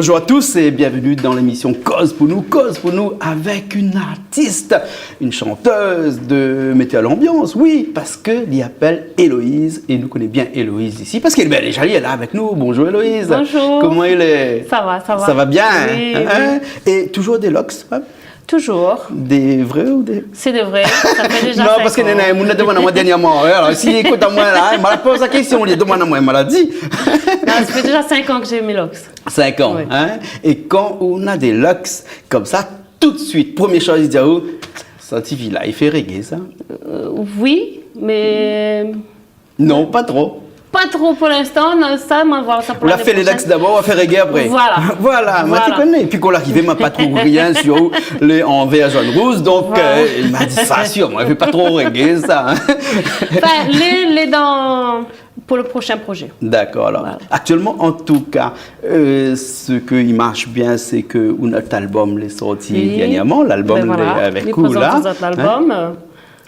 Bonjour à tous et bienvenue dans l'émission Cause pour nous avec une artiste, une chanteuse de météo à l'ambiance, oui, parce que l'y appelle Héloïse et nous connaît bien Héloïse ici, parce qu'elle est déjà elle est là avec nous. Bonjour Héloïse. Bonjour. Comment elle est? Ça va. Ça va bien, Oui, hein? Et toujours des locks, hein? Toujours. Des vrais ou des... C'est de vrai, ça fait déjà Non, 5 parce que ans. Néné m'a demandé à moi dernièrement. Alors, s'il écoute à moi là, il m'a posé la question, il demande à moi, il m'a dit. Non, ça fait déjà 5 ans que j'ai mes locks. 5 ans, Oui. hein? Et quand on a des locks comme ça, tout de suite, première chose, il dit, oh, ça TV là, il fait reggae, ça? Oui, mais Non, pas trop. pas trop pour l'instant. Non, ça, on va voir ça pour On a l'année fait les locks prochaine. d'abord, on va faire reggae après. Voilà. Voilà, moi tu Voilà. connais. Et puis quand l'arrivée m'a pas trop rien sur les en vert jaune rouge, donc Voilà. il m'a dit ça sûr, moi je fais pas trop reggae ça. Hein. Enfin, les dans pour le prochain projet. D'accord, alors. Voilà. Actuellement, en tout cas, ce qui marche bien, c'est que notre album est sorti Oui. dernièrement, l'album Ben voilà, avec les vous là. présentations de l'album.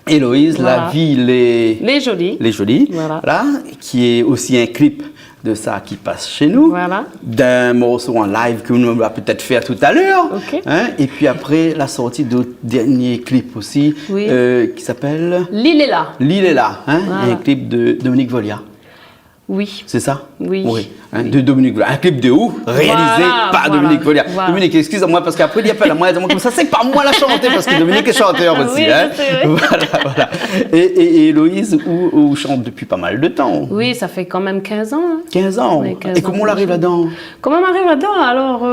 Héloïse, la Voilà. ville est... Les jolis. Les Jolies, Voilà. là, qui est aussi un clip de ça qui passe chez nous, Voilà. d'un morceau en live que nous va peut-être faire tout à l'heure, Ok. hein, et puis après la sortie de dernier clip aussi, Oui. qui s'appelle L'île est là. L'île est là, hein, Voilà. un clip de Dominique Volia, Oui. c'est ça? Oui. Hein, de Dominique Volia, un clip de où? Réalisé Voilà, par voilà, Dominique Volia. voilà. Dominique, excuse-moi parce qu'après il appelle à moi, il dit comme ça, c'est pas moi la chanter parce que Dominique est chanteur aussi. Oui, hein. je sais, oui. Voilà. Et Héloïse, où chante depuis pas mal de temps. Oui, ça fait quand même 15 ans. Hein. 15 ans. Oui, 15 Et comment on ans, arrive là-dedans? Comment on arrive là-dedans? Alors,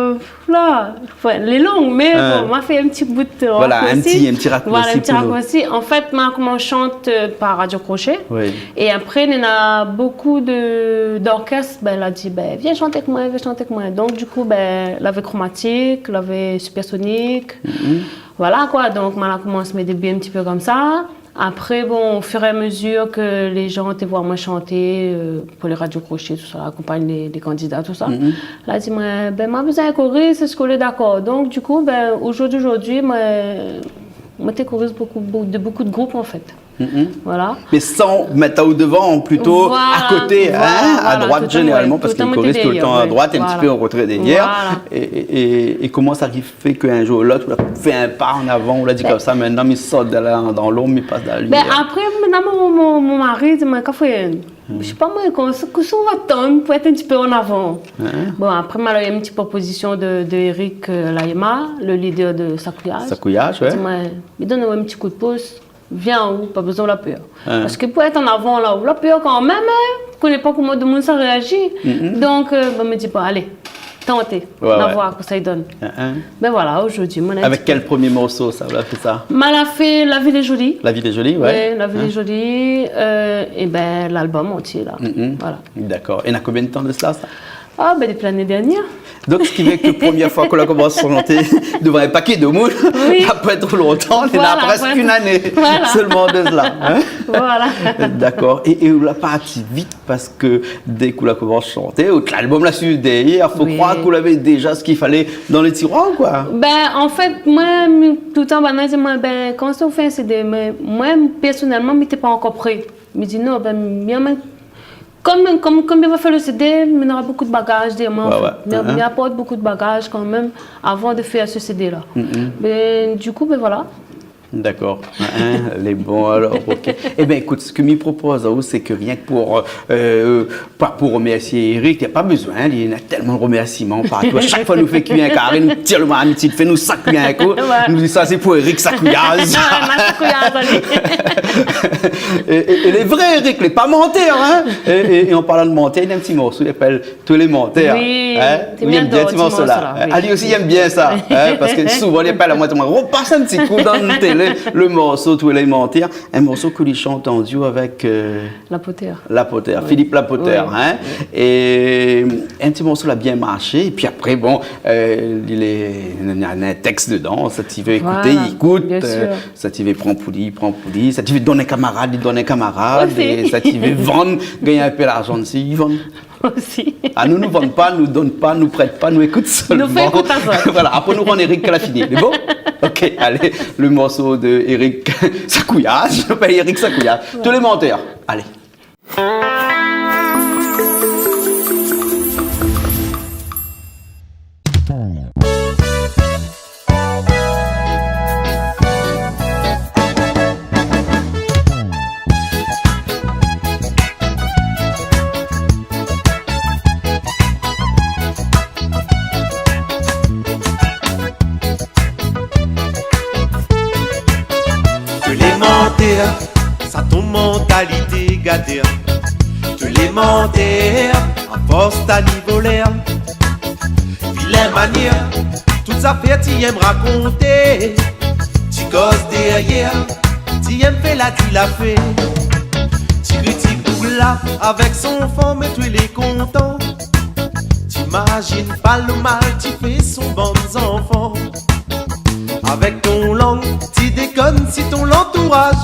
là, ouais, les longues, mais bon, on m'a fait un petit bout de Voilà, raccourci. un petit raccourci Voilà, un petit pour nous. raccourci. En fait, moi, comment je chante par Radio Crochet. Oui. Et après, il y en a beaucoup d'orchestres. Ben, elle a dit, ben, viens chanter avec moi, viens chanter avec moi. Donc, du coup, ben, l'avait chromatique, l'avait supersonique. Voilà, quoi. Donc, moi, j'ai commencé mes débuts un petit peu comme ça. Après, bon, au fur et à mesure que les gens te voient moi chanter pour les radios crochets, tout ça, accompagne les candidats, tout ça. Là, dit, moi, ben, moi, besoin de choriste, c'est ce qu'on est d'accord. Donc, du coup, ben, aujourd'hui, moi, t'es choriste de beaucoup de groupes, en fait. Voilà. Mais sans mettre au devant, plutôt Voilà, à côté, voilà, hein, à voilà, droite tout le temps, généralement, ouais, parce tout qu'il le temps choriste tout le derrière, temps à ouais. droite et un petit peu en retrait derrière. Voilà. Et comment ça fait qu'un jour ou l'autre, on a fait un pas en avant, on l'a dit comme ça, maintenant il sort dans l'ombre, il passe dans la Ben, lumière. après, maintenant, mon mari dit, mais qu'est-ce que je sais pas, moi, qu'on va attendre pour être un petit peu en avant. Bon, après, il y a une petite proposition de Eric Laïma, le leader de Sakouillage. Sakouillage, ouais. Il dit, mais donne-moi un petit coup de pouce, viens où, pas besoin de la peur. Parce que pour être en avant, là, la peur quand même, on ne connaît pas comment tout le monde ça réagit. Donc, je me dis, bon, allez, tentez, on va voir ce que ça donne. Ben voilà, aujourd'hui, mon Avec quel premier morceau ça a fait ça? Mal a fait La Ville est jolie. La ville est jolie, ouais. Oui, La Ville est jolie. Et ben l'album entier, là. Voilà. D'accord. Et il y a combien de temps de cela, ça? Ah, ben depuis l'année dernière. Donc, ce qui veut que la première fois qu'on a commencé à chanter devant un paquet de moules, Oui. après trop longtemps, il y a Voilà, presque voilà. une année Voilà. seulement de cela. Hein? Voilà. D'accord. Et on l'a parti vite parce que dès qu'on a commencé à chanter, l'album l'a su derrière, il faut Oui. croire qu'on avait déjà ce qu'il fallait dans les tiroirs, quoi. Ben, en fait, moi, tout le temps, ben, je dis, ben, quand on fait un CD, mais moi, personnellement, je n'étais pas encore prêt. Je me dis, non, ben, bien, comme il va faire le CD, il y aura beaucoup de bagages derrière moi. Il apporte beaucoup de bagages quand même avant de faire ce CD-là. Ben, du coup, ben voilà. D'accord. Les bons alors, ok. Eh bien, écoute, ce que je propose, c'est que rien que pas pour remercier Eric, il n'y a pas besoin, il y a tellement de remerciements partout. À chaque fois, nous fait cuire un carré, nous tire le mot amitié, fait nous sacuer un coup. Nous dit ça, c'est pour Eric Sakouillaz. Et les vrais Eric, les pas menteurs, hein. Et en parlant de mentir, il y a un petit morceau, il appelle Tous les menteurs. Oui, hein? il aime bien ce morceau-là. oui. Ali aussi, il aime bien ça, hein, parce que souvent, il appelle à moi, repasse un petit coup dans le télé. Le morceau Tous les menteurs, un morceau que lui chante en duo avec Lapoter, Philippe Lapoter, oui. hein. Et un petit morceau a bien marché. Et puis après, bon, il y a un texte dedans. Ça t'y veut écouter, Voilà, il écoute. bien sûr. Ça t'y veut prendre pouli. Ça t'y veut donner un camarade, il donne un camarade. Aussi. Et ça t'y veut vendre, gagner un peu d'argent aussi, ils vendent. Aussi. Ah, nous ne vendons pas, nous ne donnons pas, nous ne prêtent pas, nous écoutent seulement. Nous fait écouter ça. Voilà, après nous rend Eric qu'elle a fini. C'est bon? Ok, allez, le morceau de Eric Sakouillaz, je m'appelle Eric Sakouillaz. Tous les menteurs. Allez. ça ton mentalité gâtée. Te les mentir, à force ta niveau l'air. Vilain manière, toutes affaires t'y aimes raconter. Tu causes derrière, t'y aimes faire la tu la fait. Tu critiques pour là, avec son fond, mais tu les content. T'imagines pas le mal, tu fais son bon enfant. Avec ton langue, tu déconnes si ton entourage.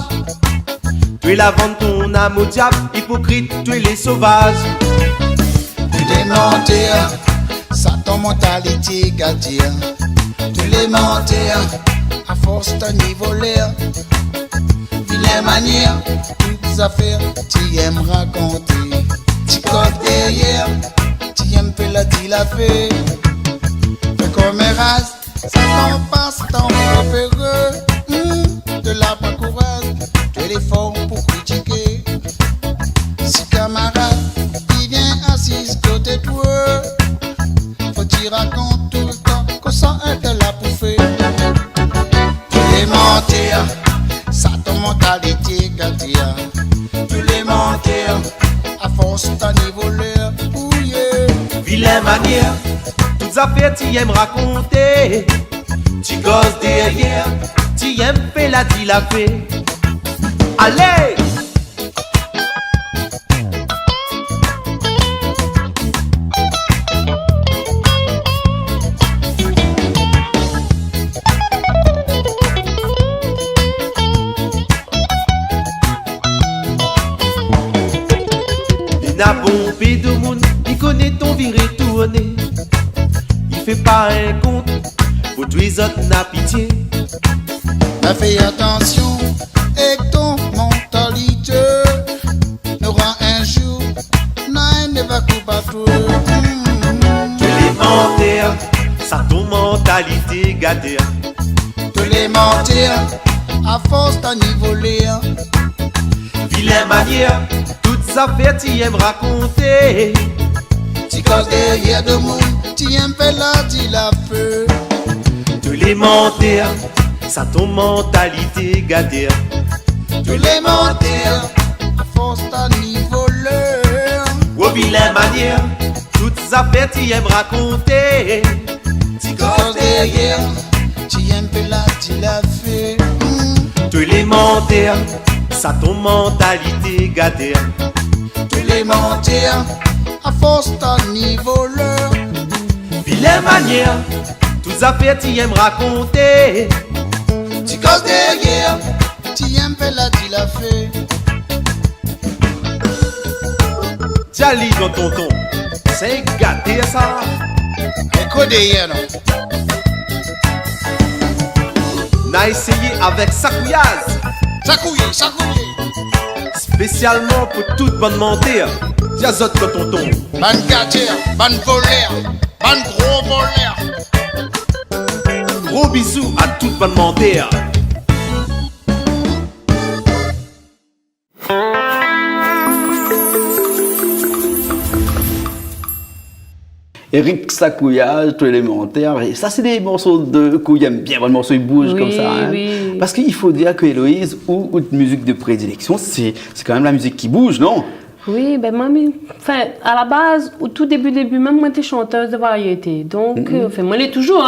Tu es la vente ton âme au diable, hypocrite, tu es les sauvages. Tu les mentir, ça ton mentalité gâtée. Tu les mentir, à force ta niveau l'air. Vilain manière, toutes affaires, tu aimes raconter. Tu codes derrière, tu aimes faire la tu la fait. Fais comme un race, ça t'en passe, t'en préféreux. De la pas courage, tu es fort pour critiquer. Si camarade, qui vient assis côté de toi, faut t'y raconter tout le temps qu'on sent être là pour faire. Tu les mentir, ça ton mentalité gâtée. Tu les mentir, à force ta niveau l'air. Vilain manière, toutes affaires t'y aimes raconter. Tu causes derrière, t'y aimes faire la tu la fait. Allez! Il n'a bombé de monde, il connaît ton viré tourné. Il fait pas un compte, pour tous les autres n'a pitié. Fais attention avec ton mentalité. Nous rend un jour, n'aille ne va couper à toi. Tu les mentir, ça ton mentalité gâtée. Tu les mentir, à force ta niveau l'air. Vilain manière, toutes affaires t'y aimes raconter. Tu causes derrière de monde, tu aimes faire la tu la feu. Tu les mentir, ça ton mentalité gâtée. Tu les mentir, à force ta niveau l'air. Oh vilain manière, toutes affaires t'y aimes raconter. Tu causes derrière, tu aimes faire la tu la fais. Tu les mentir, ça ton mentalité gâtée. Tu les mentir, à force ta niveau l'air. Vilain manière, toutes affaires t'y aimes raconter. Tu causes derrière, tu aimes faire la tu la fais. Tiens lis dans ton ton, c'est gâté ça. Écoute derrière non. N'a essayé avec Sakouillaz, Sakouye, sakouye. spécialement pour toute bonne mentir. Tiens zot dans ton ton. Ban gâtière, ban voleur, ban gros voleur. Gros bisous à toute bonne mentir. Eric Sakouya, tout élémentaire. Et ça, c'est des morceaux de que j'aime bien. Le morceau, il bouge Oui, comme ça. Hein. oui. Parce qu'il faut dire que Héloïse, ou de musique de prédilection, c'est quand même la musique qui bouge, non? Oui, ben moi, enfin, à la base, au tout début, même moi, j'étais chanteuse de variété. Donc, enfin, moi, je toujours,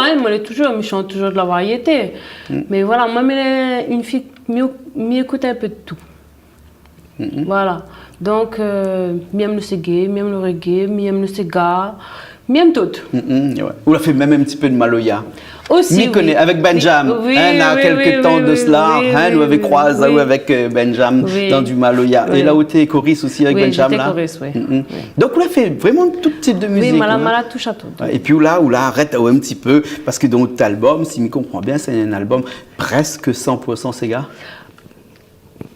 mais je chante toujours de la variété. Mais voilà, moi, je suis une fille qui écoute un peu de tout. Voilà. Donc, j'aime le reggae, j'aime le reggae, j'aime le sega, j'aime tout. Ouais. Ou la fait même un petit peu de Maloya. Aussi, M'y connaît, avec Benjam. Oui, hein, il y a oui, quelques oui, temps oui, de cela, oui, hein, oui, nous avec oui, Croise, oui. ou avec Benjam Oui. dans du Maloya. Oui. Et là où tu es choriste aussi avec Oui, Benjam. j'étais Là. choriste, oui. Oui. Donc, on a fait vraiment tout type de musique. Oui, hein. Mala touche à tout. Et puis là, arrête un petit peu, parce que dans notre album, si je comprends bien, c'est un album presque 100% Sega.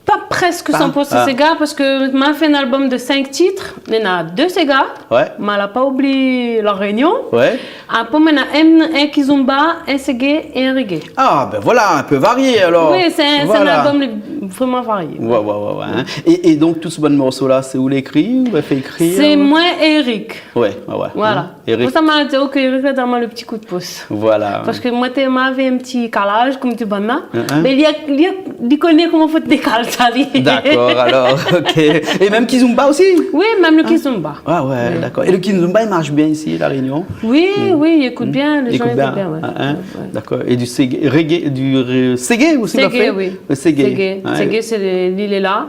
Pas presque 100% Sega, parce que m'a fait un album de 5 titres. Il y en a 2 Sega. Ouais. Mais elle n'a pas oublié La Réunion. Ouais. Après, il y a un Kizomba, un Segé et un Reggae. Ah, ben voilà, un peu varié alors. Oui, c'est Voilà. un album vraiment varié. Ouais. Hein. Et donc, tout ce bon morceau-là, c'est où l'écrit? Ou elle fait écrire? C'est moi et Eric. Ouais. Voilà. Hein? Eric. Ça m'a dit, ok, Eric a donné le petit coup de pouce. Voilà. Parce que moi, j'avais un petit calage, comme tu bonnes là. Uh-huh. Mais il connaît comment faut décaler ça. D'accord, alors, ok. Et même Kizumba aussi? Oui, même le Kizumba. Ah ouais, Oui. d'accord. Et le Kizumba, il marche bien ici, à La Réunion? Oui, il écoute bien, les gens écoutent bien. Ouais. Hein? D'accord. Et du reggae, Ségé aussi, il a fait? Oui. Le Ségé. Ouais. Ségé, c'est l'île est là.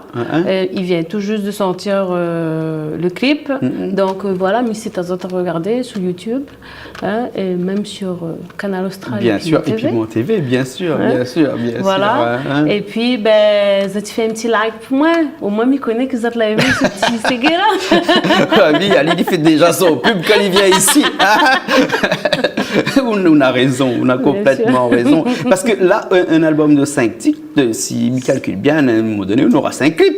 Il vient tout juste de sortir le clip. Donc voilà, mais c'est à autres à regarder sur YouTube, hein, et même sur Canal Austral. Bien sûr, TV. et puis mon TV, bien sûr. Voilà. Hein. Et puis, ça te fait un petit like pour moi. Au moins, il connaît que ça te l'a vu, ce petit Ségé là. Oui, Ali, il fait déjà son pub quand il vient ici. On a raison, on a complètement raison. Parce que là, un album de 5 titres, si il calcule bien, à un moment donné, on aura 5 clips.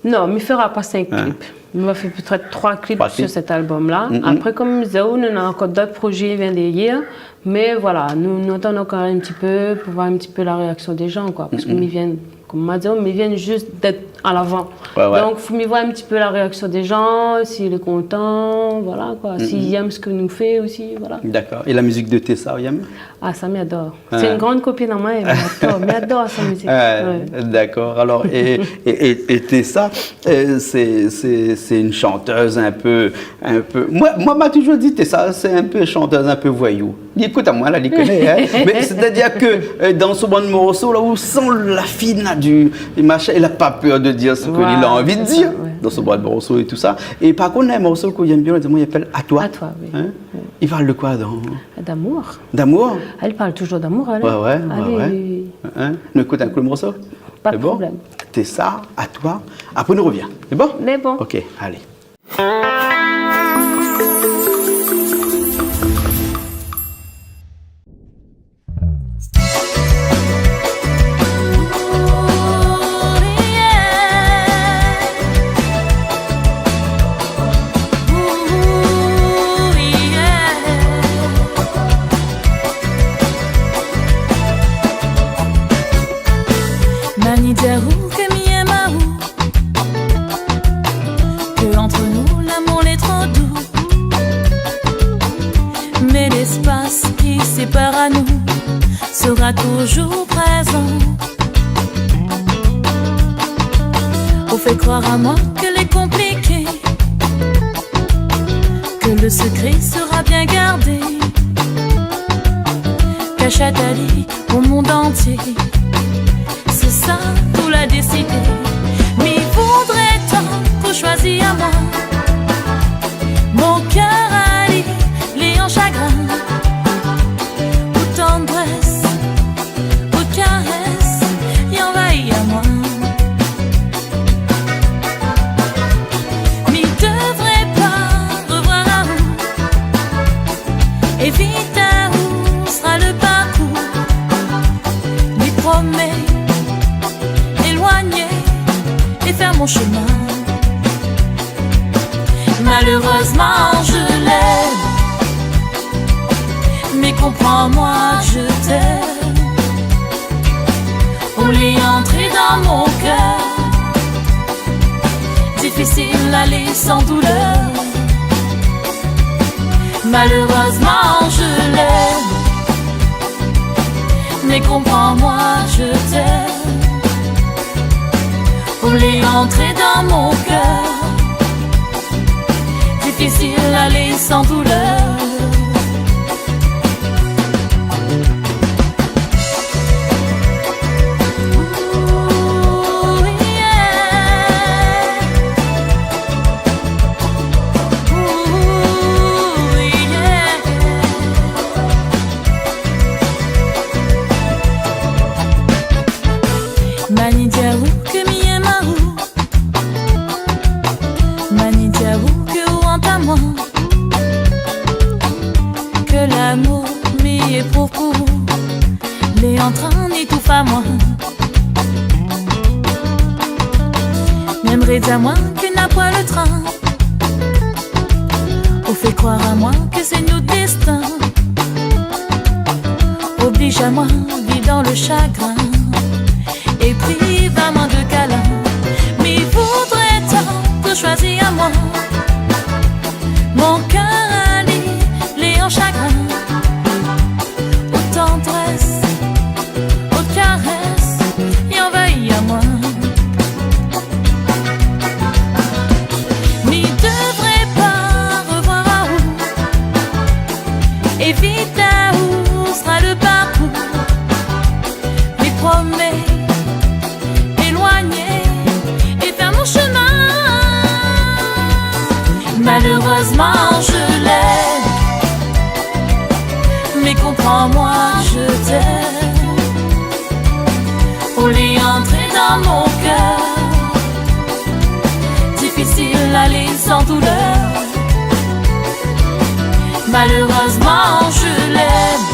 Non, il ne fera pas 5 clips. Il va faire peut-être 3 clips sur cet album-là. Après, comme Zao, on a encore d'autres projets qui viennent derrière. Mais voilà, nous attendons encore un petit peu pour voir un petit peu la réaction des gens, quoi. Parce qu'ils viennent, comme m'a dit, ils viennent juste d'être à l'avant. Ouais. Donc, il faut voir un petit peu la réaction des gens, s'il est content, voilà, quoi. S'il aime ce que nous fait aussi, voilà. D'accord. Et la musique de Tessa, il aime? Ah, ça m'adore. C'est une grande copine à moi, elle m'adore sa musique. D'accord. Alors, et Tessa, c'est une chanteuse un peu. Moi, m'a toujours dit Tessa, c'est un peu chanteuse, un peu voyou. Écoute à moi, là, il connaît. Hein? Mais c'est-à-dire que dans ce bon morceau, là, où sent la fine là, du machin, elle n'a pas peur de dire ce qu'il a envie de dire. Dans ce bon morceau et tout ça. Et par contre, il y a un morceau que j'aime bien, il appelle À toi. À toi, oui. Hein? Il parle de quoi D'amour. D'amour? Elle parle toujours d'amour, elle. Ouais. Hein? Nous écoutons un coup le morceau? Pas de problème. Tessa, à toi. Après, nous revient. C'est bon? C'est bon. Ok, allez. Que entre nous l'amour est trop doux, mais l'espace qui sépare à nous sera toujours présent. On fait croire à moi qu'elle est compliquée, que le secret sera bien gardé, cachette Ali au monde entier. C'est ça, tout l'a décidé. Mais voudrait tant qu'on choisit à moi. Mon cœur Ali, les en chagrin, ou tendresse, ou caresse, y envahit à moi. Mais devrait pas revoir à où, et vite à où sera le parcours. Mais promets et faire mon chemin. Malheureusement je l'aime, mais comprends-moi, je t'aime. On l'est entré dans mon cœur, difficile d'aller sans douleur. Malheureusement je l'aime, mais comprends-moi, je t'aime. On l'est entré dans mon cœur, difficile d'aller sans douleur. Que l'amour m'y éprouve pour vous, l'est en train d'étouffer à moi. M'aimerait dire moi que n'a pas le train, on fait croire à moi que c'est notre destin. Oblige à moi, vivre dans le chagrin, et puis comprends-moi, je t'aime. On est entré dans mon cœur. Difficile d'aller sans douleur. Malheureusement, je l'aime.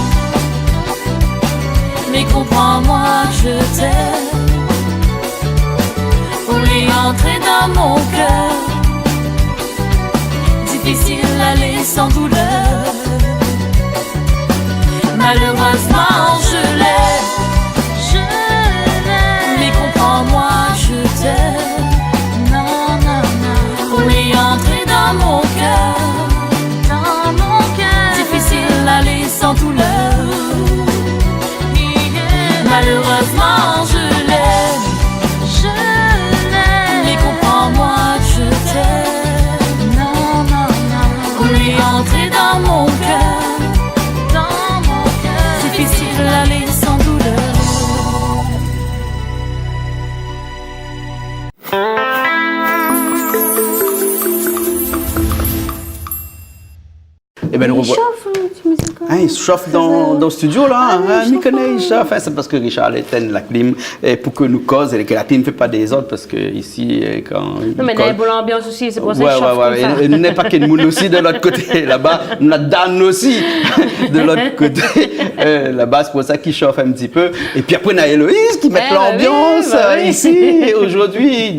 Mais comprends-moi, je t'aime. On est entré dans mon cœur. Difficile d'aller sans douleur. Malheureusement, je l'aime. Mais comprends-moi, je t'aime. Non, non, non. On est entré dans mon cœur. Dans mon cœur. Difficile d'aller sans douleur. Malheureusement, je l'aime. Mais comprends-moi, je t'aime. Non, non, non. On est entré dans mon cœur. Dans mon cœur. Difficile d'aller sans douleur. Eh ben, nous revoilà. Il se chauffe dans le studio là, il connaît, il chauffe. C'est parce que Richard éteint la clim pour que nous cause et que la clim ne fait pas des autres parce que ici quand. Non mais il y a une bonne ambiance aussi, c'est pour ça que je chauffe comme ça. Il n'y a pas que nous aussi de l'autre côté là-bas, on a Dan aussi de l'autre côté là-bas, c'est pour ça qu'il chauffe un petit peu. Et puis après on a Héloïse qui met l'ambiance ici aujourd'hui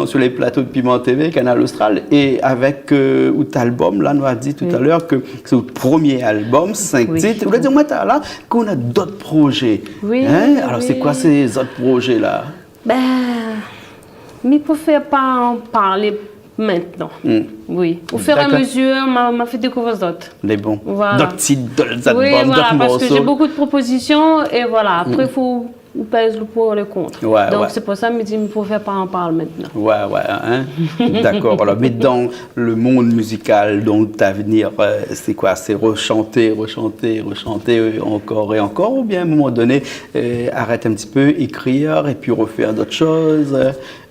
sur les plateaux de Piment TV, Canal Austral et avec Outalbum, là nous a dit tout à l'heure que c'est le premier album, 5 titres. Vous voulez dire, moi, là, qu'on a d'autres projets. Oui. Hein? Alors, c'est quoi ces autres projets-là? Ben, mais il ne faut pas en parler maintenant. Oui. Au fur et à mesure, m'a fait découvrir d'autres. Les bons. Voilà. D'autres titres, d'autres albums, oui, voilà, d'autres morceaux. parce que j'ai beaucoup de propositions et voilà. Après, il faut pèse le pour et le contre. Donc, c'est pour ça que je me dis, il ne faut pas en parler maintenant. Hein? D'accord. Alors, mais dans le monde musical, dans l'avenir, c'est quoi? C'est rechanter encore et encore, ou bien à un moment donné, arrête un petit peu, écrire et puis refaire d'autres choses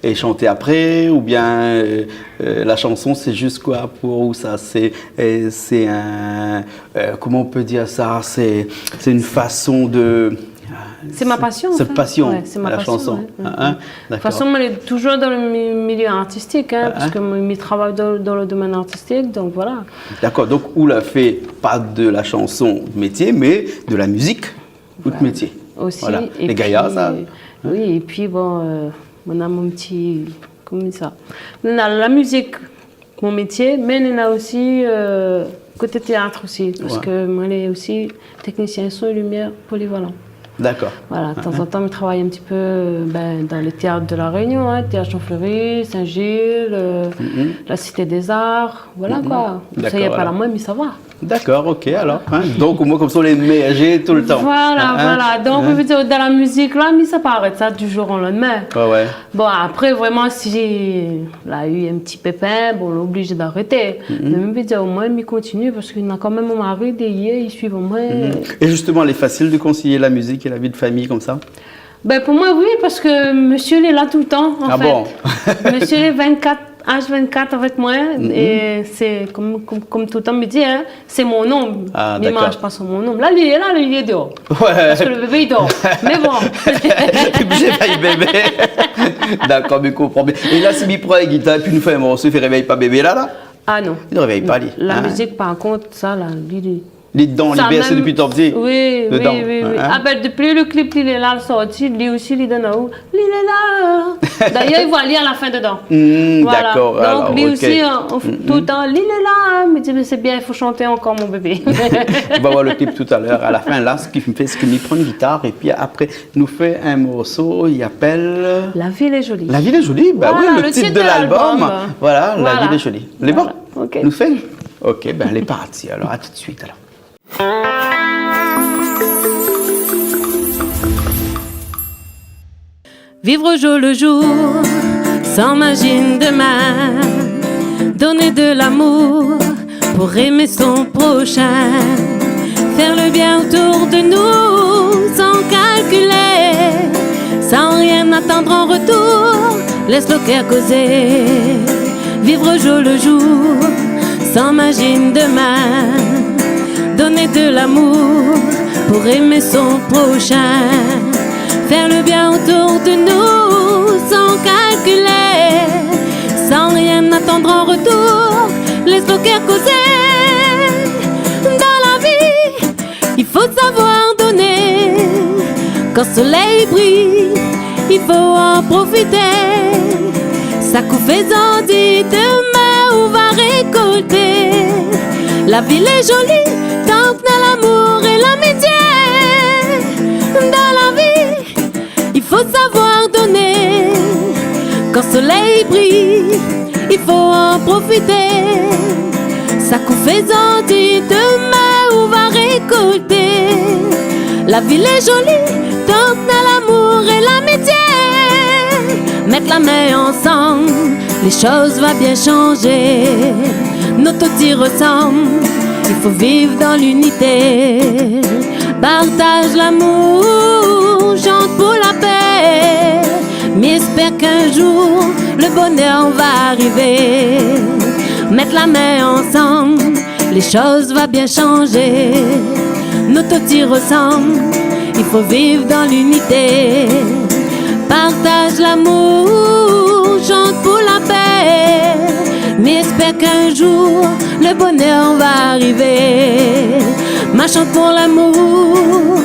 et chanter après, ou bien la chanson, c'est juste quoi pour ça? C'est un, comment on peut dire ça? C'est une façon de... C'est ma passion. C'est passion, ouais, c'est ma la passion, chanson. Ouais. De toute façon, je suis toujours dans le milieu artistique, parce que je travaille dans le domaine artistique, donc voilà. D'accord, donc on l'a fait pas de la chanson métier, mais de la musique ou de métier. Aussi. Voilà. Et les gaillards, ça. Oui, et puis bon, on a mon petit, comment ça? On a la musique, mon métier, mais on a aussi côté théâtre aussi, parce que moi, je suis aussi technicien son et lumière polyvalent. D'accord. Voilà, de temps en temps, je travaille un petit peu dans les théâtres de La Réunion, Théâtre Champfleury, Saint-Gilles, la Cité des Arts, voilà quoi. Ça y est pas la moins, mais ça va. D'accord, ok, alors. Donc, moi, comme ça, on les ménager tout le temps. Voilà. Donc, on veut dire, dans la musique, là, mais ça paraît ça du jour au lendemain. Bon, après, vraiment, si j'ai eu un petit pépin, bon, on est obligé d'arrêter. Mais je veux dire, au moins, il continue parce qu'il y a quand même mon mari, il suit au moins. Et justement, il est facile de concilier la musique et la vie de famille comme ça? Ben, pour moi, oui, parce que monsieur, il est là tout le temps, en fait. Bon? Monsieur, il est H24 avec moi, et c'est comme tout le temps me dit, c'est mon nom. Mais il ne mange pas sur mon nom. Là, il est dehors. Parce que le bébé, il dort. Mais bon. J'ai pas eu bébé. D'accord, mais comprends bien. Et là, si il prend la guitare et puis nous fait un morceau, il ne réveille pas bébé là? Ah non. Il ne réveille pas, lui. La musique, par contre, ça, là, lui. Les dents, les bercés depuis ton petit. Oui. Ah ben, depuis le clip, il est là, sorti, lui aussi, il donne à où? Il est là. D'ailleurs, il va lire à la fin dedans. Voilà. D'accord. Donc, alors, lui aussi, tout le temps, il est là. Il me dit, mais c'est bien, il faut chanter encore, mon bébé. On va voir le clip tout à l'heure. À la fin, là, ce qu'il fait, c'est qu'il prend une guitare et puis après, il nous fait un morceau, il appelle... La ville est jolie. La ville est jolie, bah voilà, oui, le titre de l'album. Voilà, La ville est jolie. Les bon? Okay. Nous fait? Ok, ben elle est partie. Alors, à tout de suite, alors. Vivre au jour le jour, sans margine de main, donner de l'amour pour aimer son prochain, faire le bien autour de nous sans calculer, sans rien attendre en retour, laisse le cœur causer. Vivre au jour le jour, sans margine de main, donner de l'amour pour aimer son prochain, faire le bien autour de nous sans calculer, sans rien attendre en retour, laisse nos cœurs causer. Dans la vie, il faut savoir donner. Quand le soleil brille, il faut en profiter. Ça coup faisant dit demain on va récolter. La ville est jolie tant qu'on a l'amour et l'amitié. Dans la vie, il faut savoir donner. Quand le soleil brille, il faut en profiter. Ça coup faisant dit demain on va récolter. La ville est jolie tant qu'on a l'amour et l'amitié. Mettre la main ensemble, les choses vont bien changer. Nos taux y ressemblent, il faut vivre dans l'unité. Partage l'amour, chante pour la paix. Mais espère qu'un jour, le bonheur va arriver. Mettre la main ensemble, les choses vont bien changer. Nos taux y ressemblent, il faut vivre dans l'unité. Partage l'amour, chante pour la paix. Mais espère qu'un jour, le bonheur va arriver. Ma chante pour l'amour,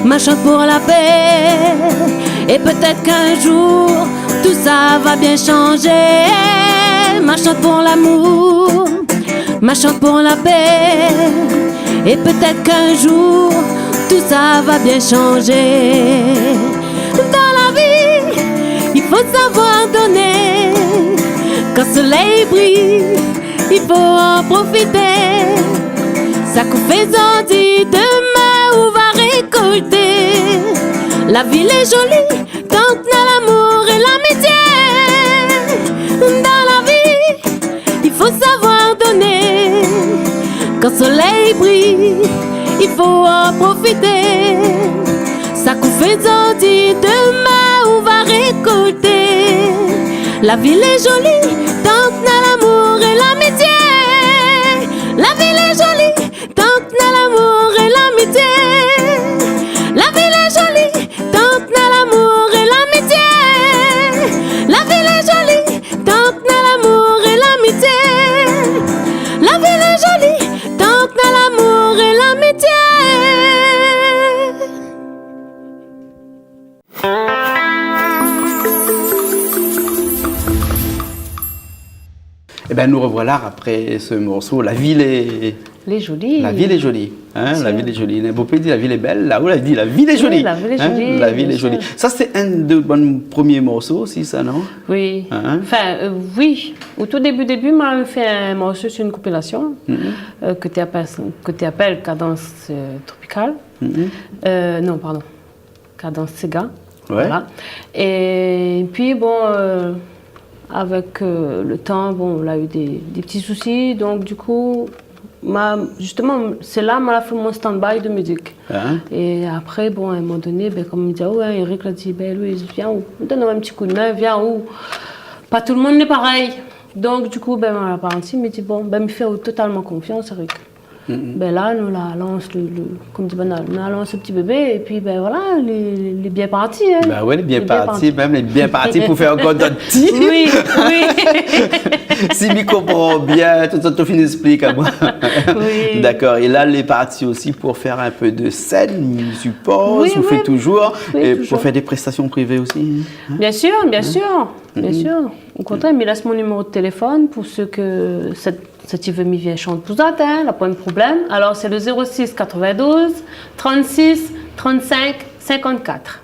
ma chante pour la paix. Et peut-être qu'un jour, tout ça va bien changer. Ma chante pour l'amour, ma chante pour la paix. Et peut-être qu'un jour, tout ça va bien changer. Dans la vie, il faut savoir donner. Quand le soleil brille, il faut en profiter. Ça coup faisant dit demain on va récolter. La ville est jolie tant qu'on a l'amour et l'amitié. Dans la vie, il faut savoir donner. Quand le soleil brille, il faut en profiter. Ça coup faisant dit demain on va récolter. La ville est jolie tant qu'on a l'amour et l'amitié. La ville est jolie tant qu'on a l'amour et l'amitié. La ville est jolie tant qu'on a l'amour et l'amitié. La ville est jolie tant qu'on a l'amour et l'amitié. La ville est jolie tant qu'on a l'amour et l'amitié. Eh bien, nous revoilà après ce morceau. La ville est jolie. La ville est jolie. Hein, Bien la sûr. ville est jolie. Vous pouvez dire la ville est belle. Là où la dit la ville est jolie. Oui, la ville est Hein, jolie, la ville bien est jolie. sûr. Ça, c'est un de vos premiers morceaux aussi, ça, non? Oui. Hein? Enfin, oui. Au tout début, moi, j'ai fait un morceau sur une compilation que tu appelles Cadence Tropicale. Non, pardon. Cadence Sega. Ouais. Voilà. Et puis, bon, avec le temps, bon, on a eu des petits soucis. Donc, du coup, justement, c'est là que j'ai fait mon stand-by de musique. Hein? Et après, bon, à un moment donné, ben, comme il me dit, oh, Eric l'a dit, ben, Louise, viens où? Donne-moi un petit coup de main, viens où? Pas tout le monde n'est pareil. Donc, du coup, ben, la parente me dit, bon, ben, me fait totalement confiance, Eric. Ben là, nous la lance, comme dit Banal, nous la lance le petit bébé, et puis, ben voilà, il est bien parti. Hein. Ben oui, il est bien parti, même il est bien parti pour faire encore d'autres petits. Oui, oui. Si je comprends bien, tout ça, tu finis explique à moi. Oui. D'accord. Et là, il est parti aussi pour faire un peu de scène, je suppose, Oui, vous oui. faites toujours, Oui, et toujours. pour faire des prestations privées aussi. Hein? Bien sûr, bien sûr, bien sûr. Au contraire, il me laisse mon numéro de téléphone pour ceux que cette veut m'y vient chante pour hein, là, pas de problème. Alors, c'est le 06 92 36 35 54.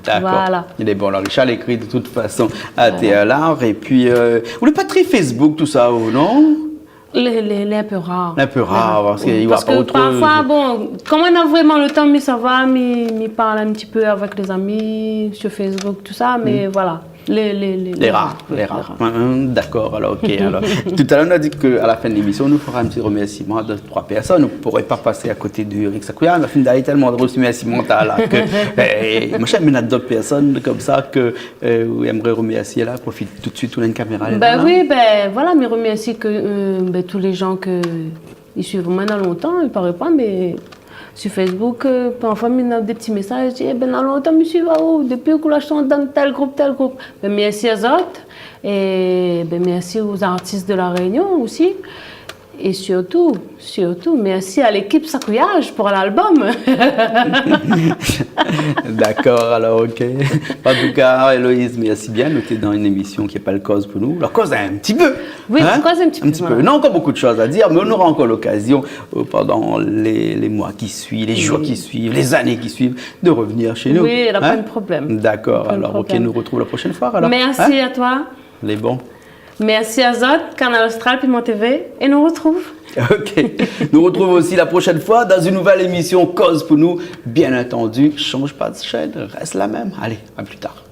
D'accord. Voilà. Il est bon. Alors, Richard l'écrit de toute façon à Théalard. Et puis, vous n'avez pas très Facebook, tout ça, ou non? Les un peu rares. Un peu rare, parce qu'il ne va Parce pas que autre. parfois, bon, comme on a vraiment le temps, mais ça va, mais parle un petit peu avec les amis sur Facebook, tout ça, mais voilà. Les rares, les rares. D'accord, alors ok. Alors, tout à l'heure, on a dit qu'à la fin de l'émission, on nous fera un petit remerciement de 3 personnes. On ne pourrait pas passer à côté de Eric Sakouya. On a fait d'ailleurs tellement de remerciements là que moi, j'aime d'autres personnes comme ça que vous aimeriez remercier là. Profite tout de suite, tout une caméra. Ben oui, ben voilà, mais remercie que tous les gens que ils suivent maintenant longtemps, ils parlent pas, mais sur Facebook, parfois, ils ont des petits messages, ils disent, ben, dans longtemps, je suis depuis que je suis dans tel groupe. Ben, merci aux autres, et ben, merci aux artistes de la Réunion aussi. Et surtout, merci à l'équipe Sacouillage pour l'album. D'accord, alors ok. En tout cas, Héloïse, merci bien. Nous sommes dans une émission qui n'est pas le cause pour nous. La cause un petit peu. Oui, la cause un petit peu. Voilà. On a encore beaucoup de choses à dire, mais on aura encore l'occasion pendant les mois qui suivent, les jours qui suivent, les années qui suivent, de revenir chez nous. Oui, il n'y a pas de problème. D'accord, alors ok, nous retrouvons la prochaine fois. Alors. Merci à toi. Les bons. Merci à Zot, Canal Austral, Piment TV, et nous retrouve. Ok. Nous retrouvons aussi la prochaine fois dans une nouvelle émission Cause pour nous. Bien entendu, change pas de chaîne, reste la même. Allez, à plus tard.